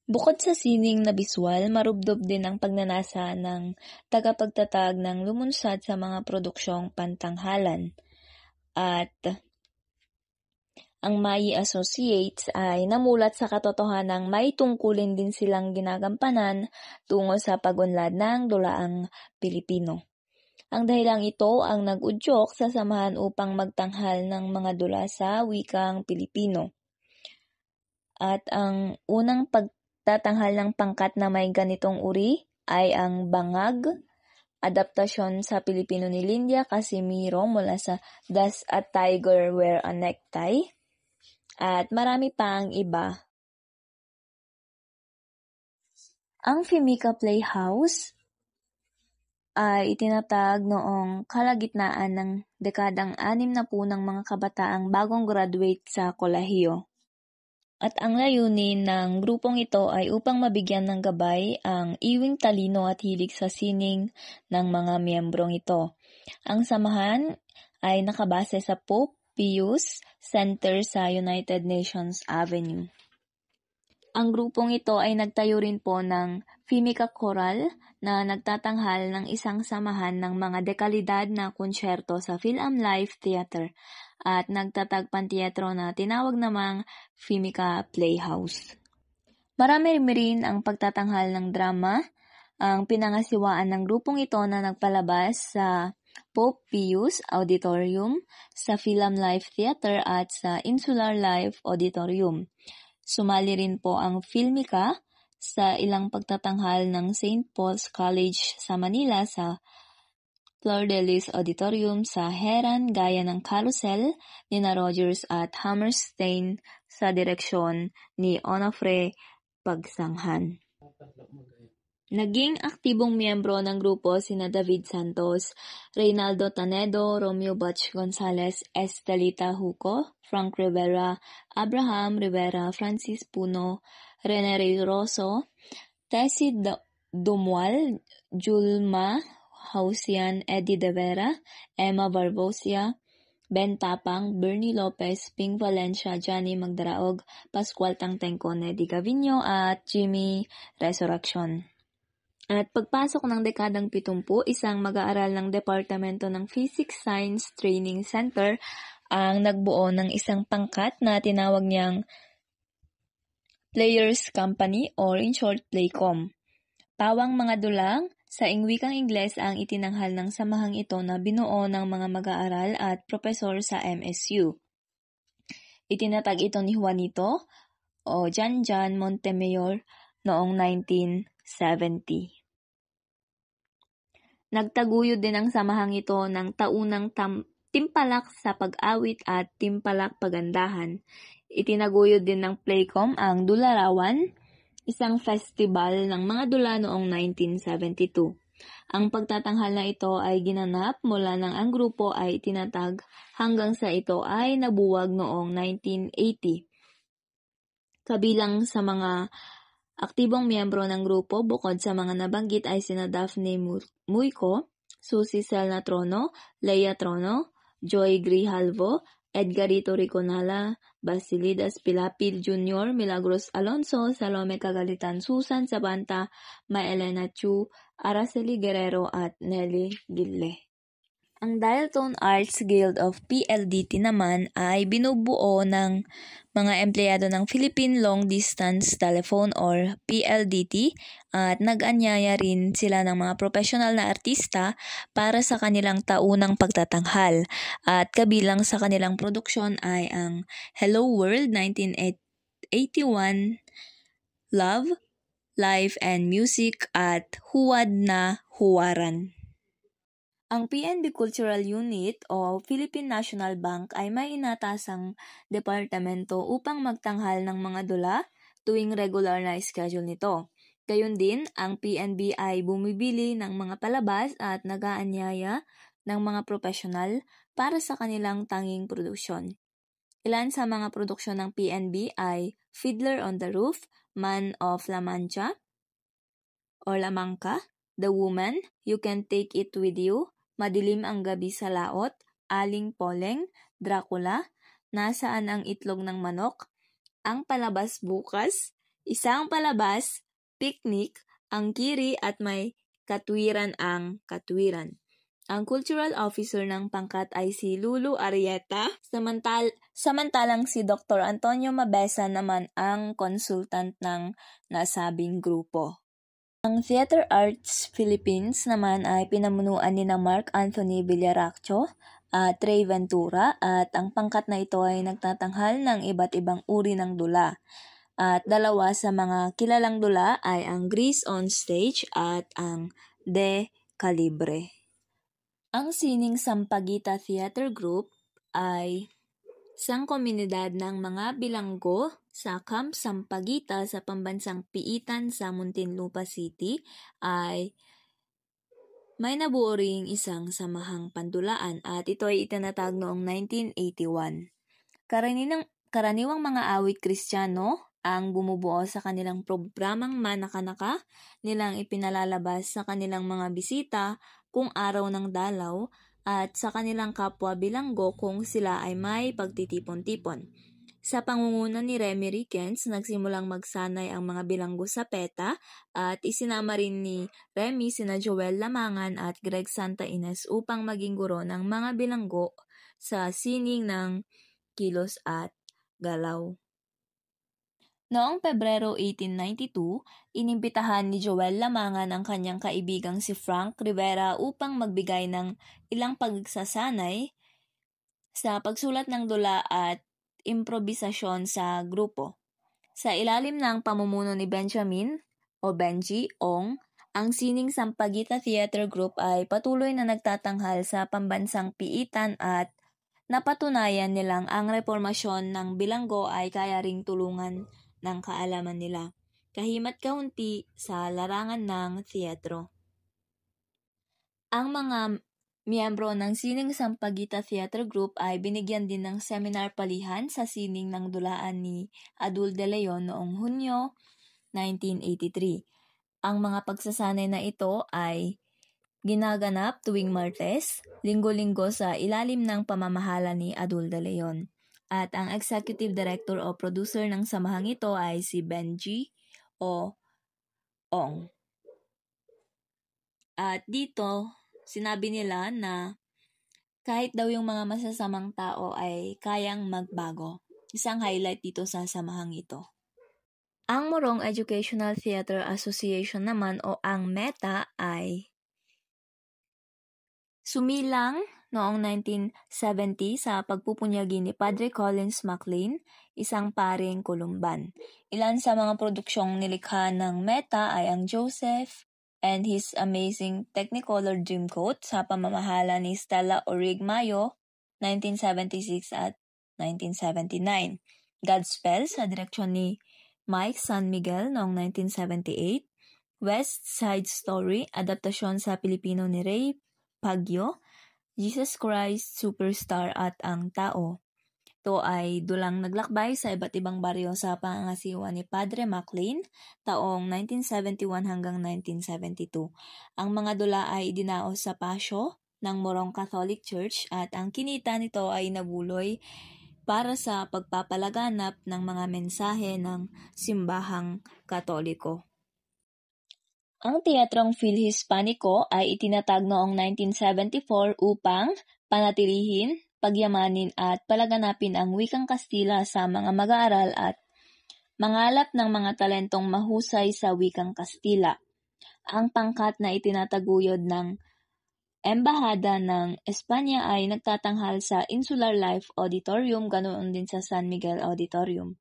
Bukod sa sining na biswal, marubdob din ang pagnanasa ng tagapagtatag ng lumunsad sa mga produksyong pantanghalan. At ang Mai Associates ay namulat sa katotohanang may tungkulin din silang ginagampanan tungo sa pagunlad ng dulaang Pilipino. Ang dahilang ito ang nag-udyok sa samahan upang magtanghal ng mga dula sa wikang Pilipino. At ang unang pagtatanghal ng pangkat na may ganitong uri ay ang bangag, adaptasyon sa Pilipino ni Lindia Casimiro mula sa Does a Tiger Wear a Necktie? At marami pang iba. Ang Fimica Playhouse ay itinatag noong kalagitnaan ng dekadang 60 ng mga kabataang bagong graduate sa kolehiyo. At ang layunin ng grupong ito ay upang mabigyan ng gabay ang iwing talino at hilig sa sining ng mga miyembrong ito. Ang samahan ay nakabase sa Pope Pius Center sa United Nations Avenue. Ang grupong ito ay nagtayo rin po ng Fimica Choral na nagtatanghal ng isang samahan ng mga dekalidad na konsyerto sa PhilAmLife Theater at nagtatagpan teatro na tinawag namang Fimica Playhouse. Marami rin ang pagtatanghal ng drama, ang pinangasiwaan ng grupong ito na nagpalabas sa Pope Pius Auditorium, sa PhilAmLife Theater at sa Insular Life Auditorium. Sumali rin po ang Filmica sa ilang pagtatanghal ng St. Paul's College sa Manila sa Fleur de Lis Auditorium sa Heran gaya ng Carousel ni na Rogers at Hammerstein sa direksyon ni Onofre Pagsanghan. Naging aktibong miyembro ng grupo sina David Santos, Reynaldo Tanedo, Romeo Butch Gonzales, Estelita Huco, Frank Rivera, Abraham Rivera, Francis Puno, Rene Rosso, Tessie Dumual, Julma Hausian, Eddie De Vera, Emma Barbosia, Ben Tapang, Bernie Lopez, Ping Valencia, Johnny Magdaraog, Pascual Tangtengco, Neddy Gavino at Jimmy Resurrection. At pagpasok ng dekadang 70, isang mag-aaral ng Departamento ng Physics Science Training Center ang nagbuo ng isang pangkat na tinawag niyang Players Company or in short Playcom. Pawang mga dulang sa wikang Ingles ang itinanghal ng samahang ito na binuo ng mga mag-aaral at propesor sa MSU. Itinatag ito ni Juanito o Jan Montemayor noong 1970. Nagtaguyod din ang samahang ito ng taunang timpalak sa pag-awit at timpalak pagandahan. Itinaguyod din ng Playcom ang Dularawan, isang festival ng mga dula noong 1972. Ang pagtatanghal na ito ay ginanap mula nang ang grupo ay itinatag hanggang sa ito ay nabuwag noong 1980. Kabilang sa mga aktibong miyembro ng grupo bukod sa mga nabanggit ay sina Daphne Muyco, Susie Selna Trono, Leia Trono, Joy Grijalvo, Edgarito Riconala, Basilidas Pilapil Jr., Milagros Alonso, Salome Cagalitan, Susan Sabanta, Maelena Chu, Araceli Guerrero at Nelly Gille. Ang Dial Tone Arts Guild of PLDT naman ay binubuo ng mga empleyado ng Philippine Long Distance Telephone or PLDT at nag-anyaya rin sila ng mga professional na artista para sa kanilang taunang pagtatanghal. At kabilang sa kanilang produksyon ay ang Hello World 1981, Love, Life and Music at Huwad na Huwaran. Ang PNB Cultural Unit o Philippine National Bank ay may inatasang departamento upang magtanghal ng mga dula tuwing regular na schedule nito. Gayon din, ang PNB ay bumibili ng mga palabas at nag-aanyaya ng mga profesional para sa kanilang tanging produksyon. Ilan sa mga produksyon ng PNB ay Fiddler on the Roof, Man of La Mancha or La Manca, The Woman, You Can Take It With You, Madilim ang Gabi sa Laot, Aling Poleng, Dracula, Nasaan ang Itlog ng Manok, Ang Palabas Bukas, Isang Palabas, Picnic, Ang Kiri at May Katwiran ang Katwiran. Ang cultural officer ng pangkat ay si Lulu Arrieta, samantalang si Dr. Antonio Mabesa naman ang consultant ng nasabing grupo. Ang Theater Arts Philippines naman ay pinamunuan ni na Mark Anthony Villaraccio at Ray Ventura at ang pangkat na ito ay nagtatanghal ng iba't ibang uri ng dula. At dalawa sa mga kilalang dula ay ang Grease on Stage at ang De Calibre. Ang Sining Sampaguita Theater Group ay isang komunidad ng mga bilanggo sa Camp Sampaguita sa pambansang Piitan sa Muntinlupa City ay may nabuo ring isang samahang pandulaan at ito ay itinatag noong 1981. Karaniwang mga awit Kristiyano ang bumubuo sa kanilang programang manakanaka nilang ipinalalabas sa kanilang mga bisita kung araw ng dalaw at sa kanilang kapwa bilanggo kung sila ay may pagtitipon-tipon. Sa pangunguna ni Remy Rickens, nagsimulang magsanay ang mga bilanggo sa PETA at isinama rin ni Remy sina Joel Lamangan at Greg Santa Ines upang maging guro ng mga bilanggo sa sining ng kilos at galaw. Noong Pebrero 1892, inimbitahan ni Joel Lamangan ang kanyang kaibigang si Frank Rivera upang magbigay ng ilang pagsasanay sa pagsulat ng dula at improbisasyon sa grupo. Sa ilalim ng pamumuno ni Benjamin o Benji Ong, ang Sining Sampaguita Theater Group ay patuloy na nagtatanghal sa pambansang Piitan at napatunayan nilang ang reformasyon ng bilanggo ay kaya ring tulungan ng kaalaman nila, kahimat kaunti sa larangan ng teatro. Ang mga miyembro ng Sining Sampaguita Theater Group ay binigyan din ng seminar palihan sa sining ng dulaan ni Adul de Leon noong Hunyo 1983. Ang mga pagsasanay na ito ay ginaganap tuwing Martes, linggo-linggo sa ilalim ng pamamahala ni Adul de Leon. At ang executive director o producer ng samahang ito ay si Benji o Ong. At dito, sinabi nila na kahit daw yung mga masasamang tao ay kayang magbago. Isang highlight dito sa samahang ito. Ang Morong Educational Theater Association naman o ang META ay sumilang noong 1970 sa pagpupunyagi ni Padre Collins MacLean, isang paring Columban. Ilan sa mga produksyong nilikha ng META ay ang Joseph and His Amazing Technicolor Dreamcoat sa pamamahala ni Stella Orig Mayo, 1976 at 1979. Godspell sa direksyon ni Mike San Miguel noong 1978. West Side Story, adaptasyon sa Pilipino ni Ray Pagyo, Jesus Christ Superstar at Ang Tao. Ito ay dulang naglakbay sa iba't ibang baryo sa pangangasiwa ni Padre MacLean taong 1971 hanggang 1972. Ang mga dula ay idinaos sa pasyo ng Morong Catholic Church at ang kinita nito ay nabuloy para sa pagpapalaganap ng mga mensahe ng simbahang Katoliko. Ang Teatrong Phil-Hispanico ay itinatag noong 1974 upang panatilihin, pagyamanin at palaganapin ang wikang Kastila sa mga mag-aaral at mangalap ng mga talentong mahusay sa wikang Kastila. Ang pangkat na itinataguyod ng Embahada ng Espanya ay nagtatanghal sa Insular Life Auditorium, ganoon din sa San Miguel Auditorium.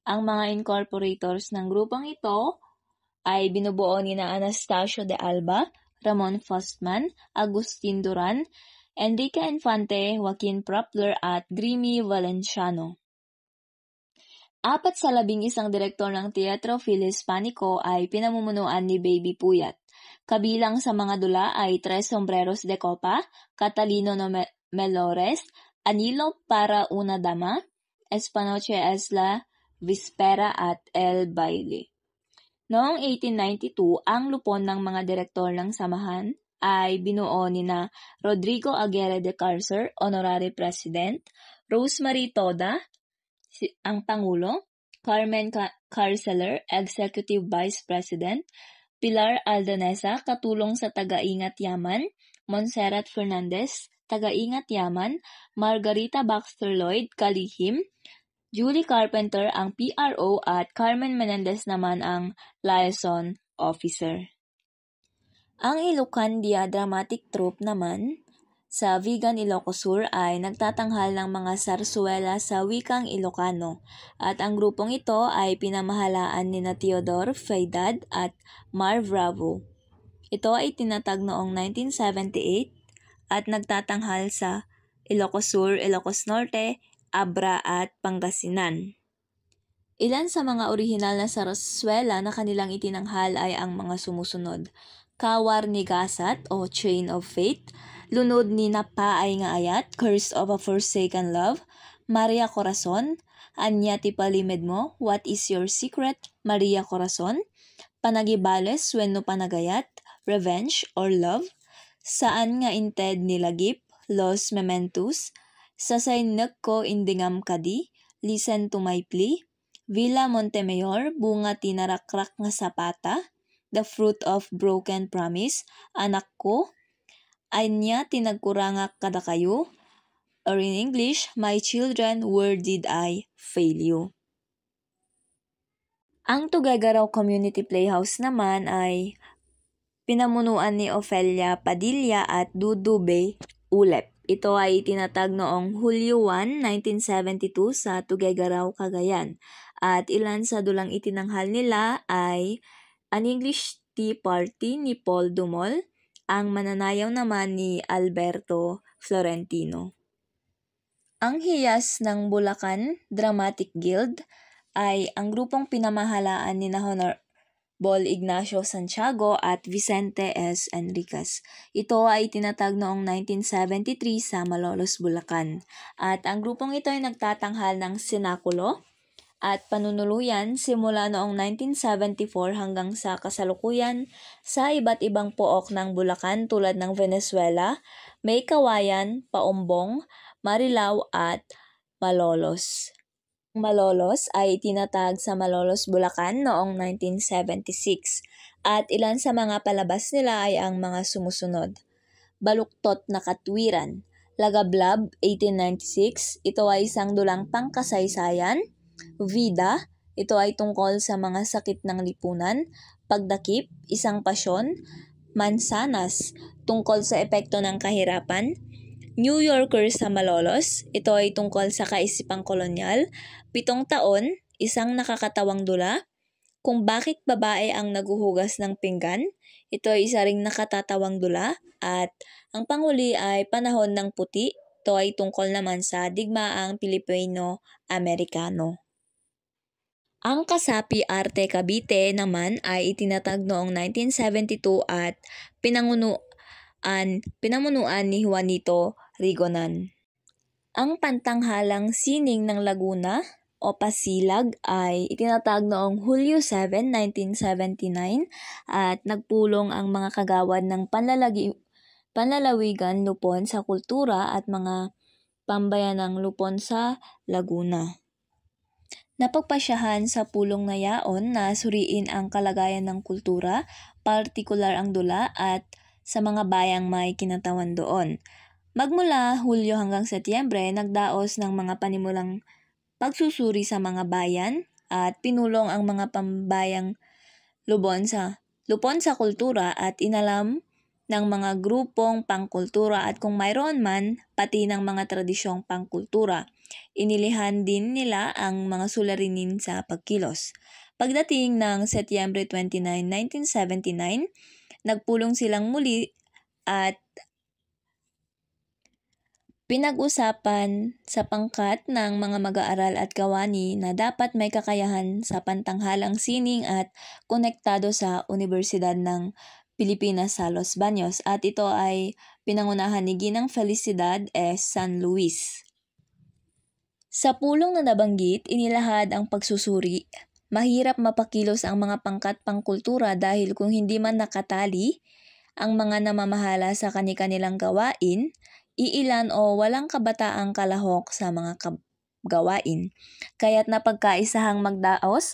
Ang mga incorporators ng grupong ito ay binubuo ni na Anastasio de Alba, Ramon Fostman, Agustin Duran, Enrique Infante, Joaquin Propler at Grimy Valenciano. 4 sa 11 direktor ng Teatro Phil-Hispanico ay pinamumunuan ni Baby Puyat. Kabilang sa mga dula ay Tres Sombreros de Copa, Catalino no Melores, Anilo para una dama, Esta noche es la Vispera at El Baile. Noong 1892, ang lupon ng mga direktor ng samahan ay binuo ni na Rodrigo Aguirre de Cárcer, Honorary President, Rosemary Toda, ang Pangulo, Carmen Carceler, Executive Vice President, Pilar Aldanesa, katulong sa Taga-Ingat Yaman, Montserrat Fernandez, Taga-Ingat Yaman, Margarita Baxter Lloyd, Kalihim, Julie Carpenter ang PRO at Carmen Menendez naman ang liaison officer. Ang Ilocandia Dramatic Troupe naman sa Vigan Ilocos Sur ay nagtatanghal ng mga sarsuela sa wikang Ilocano at ang grupong ito ay pinamahalaan ni na Theodore Feydad at Mar Bravo. Ito ay tinatag noong 1978 at nagtatanghal sa Ilocos Sur, Ilocos Norte, Abra at Pangasinan. Ilan sa mga orihinal na sarsuela na kanilang itinanghal ay ang mga sumusunod. Kawar ni Gasat o Chain of Fate, Lunod ni Napaay nga Ayat, Curse of a Forsaken Love, Maria Corazon, Anyati Palimed Mo, What is Your Secret, Maria Corazon, Panagibales, Wenno Panagayat, Revenge or Love, Saan nga Inted Nilagip, Los Mementos, Sasaynek ko Indingam Kadi, Listen to My Plea, Villa Montemayor, Bunga Tinarakrak nga Sapata, The Fruit of Broken Promise, Anak ko, Anya Tinagkurangak kada kayo, or in English, My Children, Where Did I Fail You? Ang Tuguegarao Community Playhouse naman ay pinamunuan ni Ofelia Padilla at Dudube Ulep. Ito ay itinatag noong Hulyo 1, 1972 sa Tuguegarao, Cagayan. At ilan sa dulang itinanghal nila ay An English Tea Party ni Paul Dumol, ang mananayaw naman ni Alberto Florentino. Ang Hiyas ng Bulacan Dramatic Guild ay ang grupong pinamahalaan ni na Honorable Ignacio Santiago at Vicente S. Enriquez. Ito ay tinatag noong 1973 sa Malolos, Bulacan. At ang grupong ito ay nagtatanghal ng sinakulo at panunuluyan simula noong 1974 hanggang sa kasalukuyan sa iba't ibang pook ng Bulacan tulad ng Venezuela, May Kawayan, Paumbong, Marilao at Malolos. Malolos ay tinatag sa Malolos, Bulacan noong 1976 at ilan sa mga palabas nila ay ang mga sumusunod. Baluktot na Katwiran, Lagablab 1896, ito ay isang dulang pangkasaysayan. Vida, ito ay tungkol sa mga sakit ng lipunan. Pagdakip, isang pasyon. Mansanas, tungkol sa epekto ng kahirapan. New Yorker sa Malolos, ito ay tungkol sa kaisipang kolonyal. 7 taon, isang nakakatawang dula. Kung bakit babae ang naguhugas ng pinggan, ito ay isa ring nakatatawang dula. At ang panghuli ay Panahon ng Puti, ito ay tungkol naman sa digmaang Pilipino-Amerikano. Ang Kasapi Arte Cavite naman ay itinatag noong 1972 at pinamunuan ni Juanito Rigonan. Ang Pantanghalang Sining ng Laguna o Pasilag ay itinatag noong Hulyo 7, 1979 at nagpulong ang mga kagawad ng panlalawigan lupon sa kultura at mga pambayanang lupon sa Laguna. Napagpasyahan sa pulong na yaon na suriin ang kalagayan ng kultura, partikular ang dula at sa mga bayang may kinatawan doon. Magmula Hulyo hanggang Setyembre, nagdaos ng mga panimulang pagsusuri sa mga bayan at pinulong ang mga pambayang lupon sa kultura at inalam ng mga grupong pangkultura at kung mayroon man, pati ng mga tradisyong pangkultura. Inilihan din nila ang mga suliranin sa pagkilos. Pagdating ng Setyembre 29, 1979, nagpulong silang muli at pinag-usapan sa pangkat ng mga mag-aaral at kawani na dapat may kakayahan sa pantanghalang sining at konektado sa Universidad ng Pilipinas sa Los Baños at ito ay pinangunahan ni Ginang Felicidad S. San Luis. Sa pulong na nabanggit, inilahad ang pagsusuri. Mahirap mapakilos ang mga pangkat pangkultura dahil kung hindi man nakatali ang mga namamahala sa kani-kanilang gawain, iilan o walang kabataang kalahok sa mga gawain. Kaya't napagkaisahang magdaos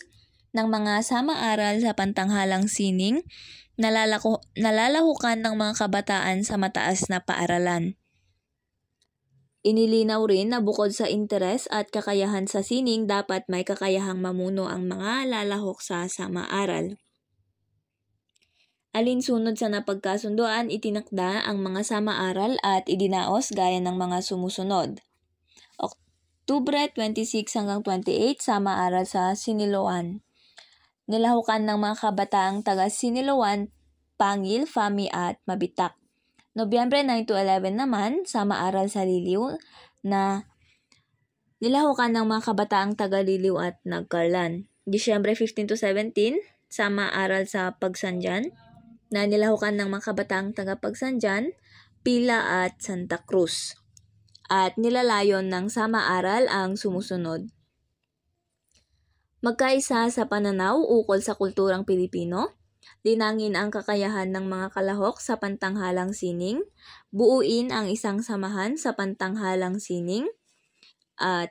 ng mga sama-aral sa pantanghalang sining, nalalahukan ng mga kabataan sa mataas na paaralan. Inilinaw rin na bukod sa interes at kakayahan sa sining, dapat may kakayahang mamuno ang mga lalahok sa sama-aral. Alinsunod sa napagkasunduan, itinakda ang mga sama-aral at idinaos gaya ng mga sumusunod. Oktubre 26 hanggang 28, sama-aral sa Siniloan. Nilahukan ng mga kabataang taga Siniloan, Pangil, Fami at Mabitak. Nobyembre 9 to 11 naman, sama-aral sa Liliw na nilahukan ng mga kabataang taga Liliw at Nagcarlan. Disyembre 15 to 17, sama-aral sa Pagsanjan na nilahukan ng mga kabataang taga Pagsanjan, Pila at Santa Cruz. At nilalayon ng sama-aral ang sumusunod. Magkaisa sa pananaw ukol sa kulturang Pilipino, linangin ang kakayahan ng mga kalahok sa pantanghalang sining, buuin ang isang samahan sa pantanghalang sining, at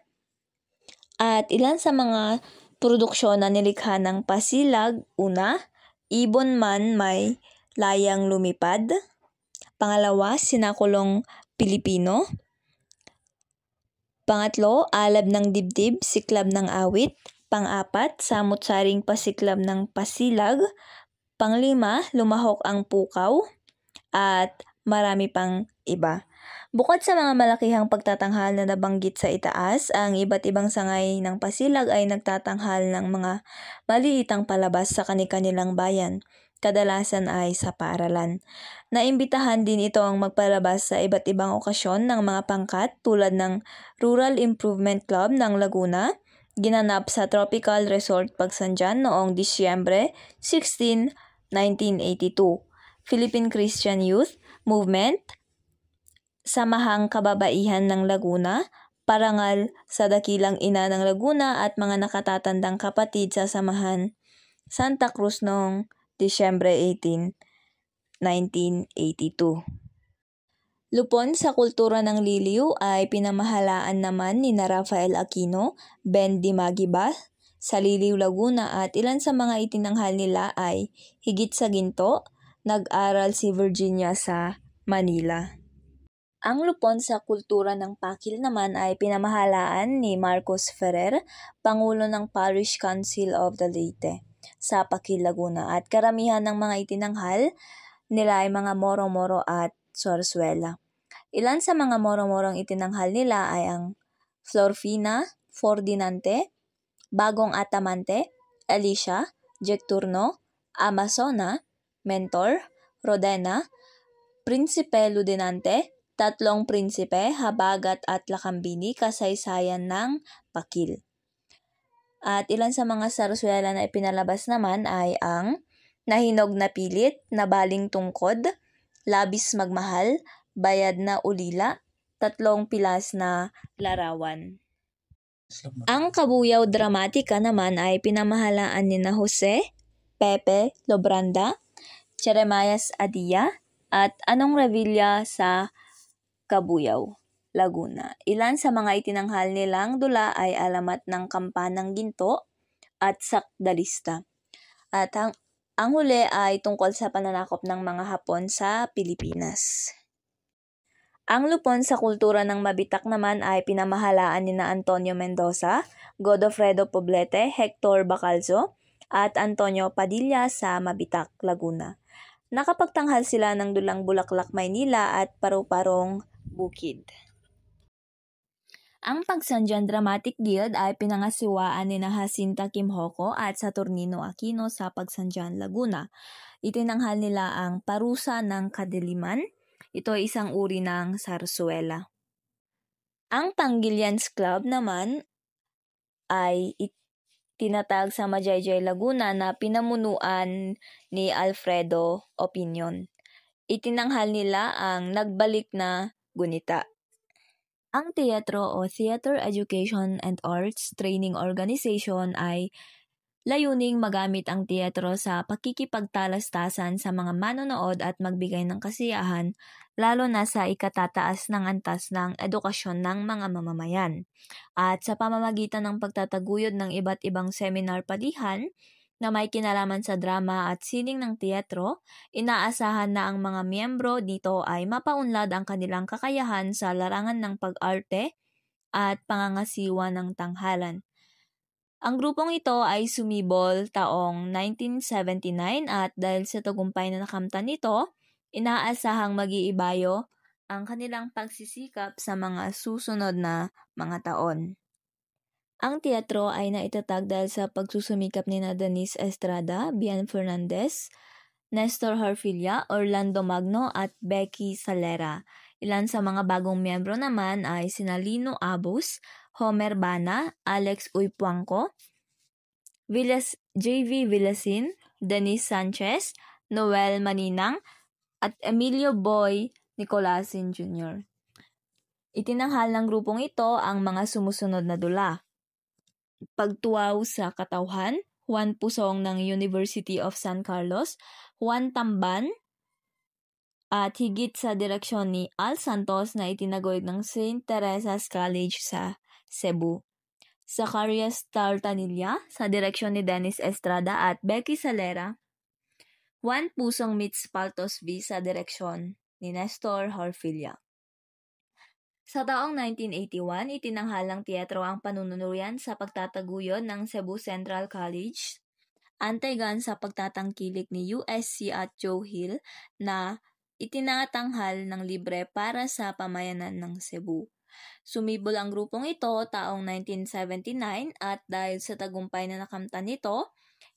ilan sa mga produksyon na nilikha ng Pasilag, una, Ibon Man May Layang Lumipad, pangalawa, Sinakulong Pilipino, pangatlo, Alab ng Dibdib, Siklab ng Awit, pang-apat, Samut-saring Pasiklab ng Pasilag, panglima, Lumahok ang Pukaw, at marami pang iba. Bukod sa mga malakihang pagtatanghal na nabanggit sa itaas, ang iba't ibang sangay ng Pasilag ay nagtatanghal ng mga maliitang palabas sa kani-kanilang bayan. Kadalasan ay sa paaralan. Naimbitahan din ito ang magpalabas sa iba't ibang okasyon ng mga pangkat tulad ng Rural Improvement Club ng Laguna, ginanap sa Tropical Resort Pagsanjan noong Disyembre 16, 1982. Philippine Christian Youth Movement, Samahang Kababaihan ng Laguna, Parangal sa Dakilang Ina ng Laguna at mga nakatatandang kapatid sa Samahan Santa Cruz noong Disyembre 18, 1982. Lupon sa kultura ng Liliw ay pinamahalaan naman ni Rafael Aquino, Ben Dimagiba sa Liliw, Laguna at ilan sa mga itinanghal nila ay higit sa ginto, nag-aral si Virginia sa Manila. Ang lupon sa kultura ng Pakil naman ay pinamahalaan ni Marcos Ferrer, Pangulo ng Parish Council of the Leyte sa Pakil, Laguna at karamihan ng mga itinanghal nila ay mga Moro-Moro at Sorzuela. Ilan sa mga Moro-Morong itinanghal nila ay ang Florfina, Fordinante, Bagong Atamante, Alicia, Jekturno, Amazona, Mentor, Rodena, Prinsipe Ludinante, Tatlong Prinsipe, Habagat at Lakambini, kasaysayan ng Pakil. At ilan sa mga sarsuela na ipinalabas naman ay ang Nahinog na Pilit, Nabaling Tungkod, Labis Magmahal, Bayad na Ulila, Tatlong Pilas na Larawan. Ang Kabuyaw Dramatika naman ay pinamahalaan ni na Jose, Pepe Lobranda, Jeremias Adia, at Anong Revilla sa Kabuyaw, Laguna. Ilan sa mga itinanghal nilang dula ay Alamat ng Kampanang Ginto at Sakdalista. At ang huli ay tungkol sa pananakop ng mga Hapon sa Pilipinas. Ang lupon sa kultura ng Mabitak naman ay pinamahalaan ni na Antonio Mendoza, Godofredo Poblete, Hector Bacalzo, at Antonio Padilla sa Mabitak, Laguna. Nakapagtanghal sila ng dulang Bulaklak, Maynila at Paru-Parong Bukid. Ang Pagsanjan Dramatic Guild ay pinangasiwaan ni na Jacinta Quimjoco at Saturnino Aquino sa Pagsanjan, Laguna. Itinanghal nila ang Parusa ng Kadiliman. Ito ay isang uri ng sarsuela. Ang Pangilians Club naman ay itinatag sa Majayjay, Laguna na pinamunuan ni Alfredo Opinion. Itinanghal nila ang Nagbalik na Gunita. Ang teatro o Theater Education and Arts Training Organization ay layuning magamit ang teatro sa pakikipagtalastasan sa mga manonood at magbigay ng kasiyahan, lalo na sa ikatataas ng antas ng edukasyon ng mga mamamayan. At sa pamamagitan ng pagtataguyod ng iba't ibang seminar palihan na may kinalaman sa drama at sining ng teatro, inaasahan na ang mga miyembro dito ay mapaunlad ang kanilang kakayahan sa larangan ng pag-arte at pangangasiwa ng tanghalan. Ang grupong ito ay sumibol taong 1979 at dahil sa tagumpay na nakamtan nito, inaasahang mag-iibayo ang kanilang pagsisikap sa mga susunod na mga taon. Ang teatro ay naitatag dahil sa pagsusumikap ni Denise Estrada, Bian Fernandez, Nestor Harfilla, Orlando Magno at Becky Salera. Ilan sa mga bagong miyembro naman ay sina Lino Abus, Homer Bana, Alex Uypuangco, JV Villasin, Denise Sanchez, Noel Maninang, at Emilio Boy Nicolasin Jr. Itinanghal ng grupong ito ang mga sumusunod na dula. Pagtuwaw sa Katawhan, Juan Pusong ng University of San Carlos, Juan Tamban, at higit sa direksyon ni Al Santos na itinaguyod ng St. Teresa's College sa Cebu. Zacarias Tartanilla sa direksyon ni Dennis Estrada at Becky Salera. Juan Pusong meets Paltos V sa direksyon ni Nestor Harfilla. Sa taong 1981, itinanghal ng teatro ang panununurian sa pagtataguyod ng Cebu Central College, antagan sa pagtatangkilik ni USC at Joe Hill na itinatanghal ng libre para sa pamayanan ng Cebu. Sumibol ang grupong ito taong 1979 at dahil sa tagumpay na nakamtan nito,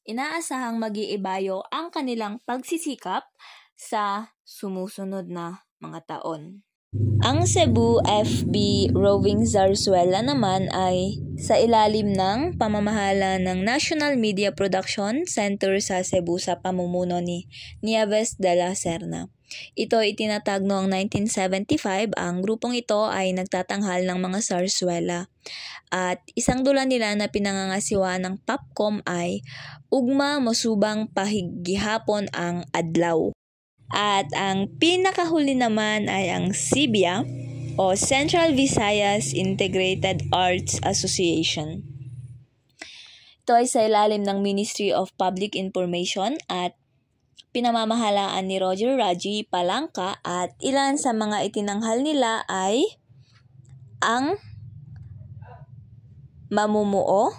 inaasahang mag-iibayo ang kanilang pagsisikap sa sumusunod na mga taon. Ang Cebu FB Roving Zarzuela naman ay sa ilalim ng pamamahala ng National Media Production Center sa Cebu sa pamumuno ni Nieves de la Serna. Ito itinatag noong 1975, ang grupong ito ay nagtatanghal ng mga zarzuela. At isang dula nila na pinangangasiwa ng Popcom ay Ugma Mosubang Pahigihapon ang Adlaw. At ang pinakahuli naman ay ang CBIA o Central Visayas Integrated Arts Association. Ito ay sa ilalim ng Ministry of Public Information at pinamamahalaan ni Roger Raji Palangka at ilan sa mga itinanghal nila ay ang Mamumuo,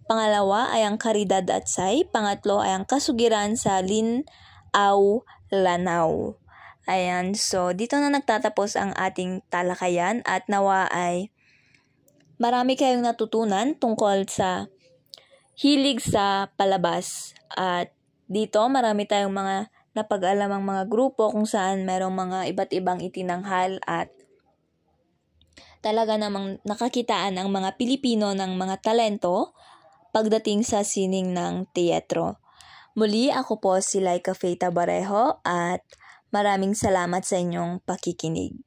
pangalawa ay ang Caridad at Say, pangatlo ay ang Kasugiran sa Linaw Lanao. Ayan, so dito na nagtatapos ang ating talakayan at nawa ay marami kayong natutunan tungkol sa hilig sa palabas. At dito marami tayong mga napag-alamang mga grupo kung saan merong mga iba't ibang itinanghal at talaga namang nakakitaan ang mga Pilipino ng mga talento pagdating sa sining ng teatro. Muli ako po si Laika Faye Tabarejo at maraming salamat sa inyong pakikinig.